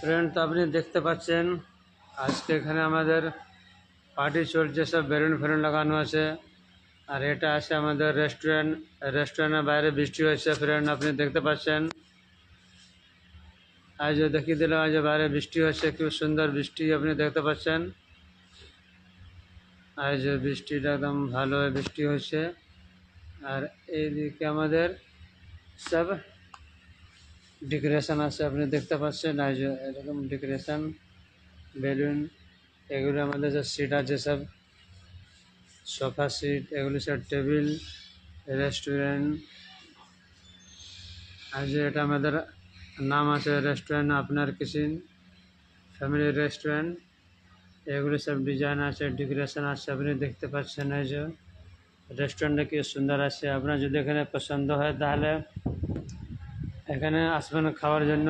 Friend, তো আপনি দেখতে পাচ্ছেন আজকে এখানে আমাদের পার্টি চলছে, সব বেলুন ফেলুন লাগানো আছে। আর এটা আছে আমাদের রেস্টুরেন্টের বাইরে বৃষ্টি হচ্ছে। ফ্রেন্ড, আপনি দেখতে পাচ্ছেন আজ দেখিয়ে দিলাম, আজ বাইরে বৃষ্টি হচ্ছে, খুব সুন্দর বৃষ্টি আপনি দেখতে পাচ্ছেন। আজ বৃষ্টিটা একদম ভালো বৃষ্টি হচ্ছে। আর এইদিকে আমাদের সব ডেকোরেশন আছে, আপনি দেখতে পাচ্ছেন। আজ এরকম ডেকোরেশন, বেলুন, এগুলো আমাদের যে সিট আছে সব সোফা সিট, এগুলো সব টেবিল, রেস্টুরেন্ট। আর যে এটা আমাদের নাম আছে রেস্টুরেন্ট আপনার কিচেন ফ্যামিলি রেস্টুরেন্ট। এগুলো সব ডিজাইন আছে, ডেকোরেশন আছে, আপনি দেখতে পাচ্ছেন। এই যে রেস্টুরেন্টটা কি সুন্দর আছে। আপনার যদি এখানে পছন্দ হয় তাহলে এখানে আসবেন খাওয়ার জন্য।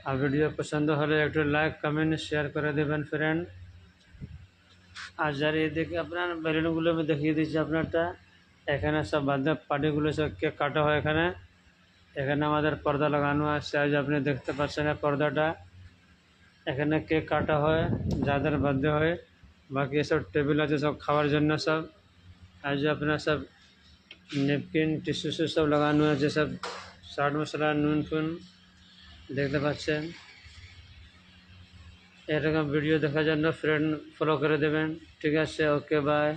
আর ভিডিও পছন্দ হলে একটু লাইক কমেন্ট শেয়ার করে দেবেন ফ্রেন্ড। আর যার এদিকে আপনার বেলুনগুলো আমি দেখিয়ে দিচ্ছি আপনারটা। এখানে সব বার্থডে পার্টিগুলো সব কেক কাটা হয় এখানে। এখানে আমাদের পর্দা লাগানো আছে, আজ আপনি দেখতে পাচ্ছেন পর্দাটা। এখানে কেক কাটা হয় যাদের বার্থডে হয়। বাকি এসব টেবিল আছে সব খাওয়ার জন্য সব। আজ আপনার সব নেপকিন টিস্যু সব লাগানো আছে, সব চাট মশলা নুন ফুন দেখতে পাচ্ছেন। এরকম ভিডিও দেখার জন্য ফ্রেন্ড ফলো করে দেবেন। ঠিক আছে, ওকে, বাই।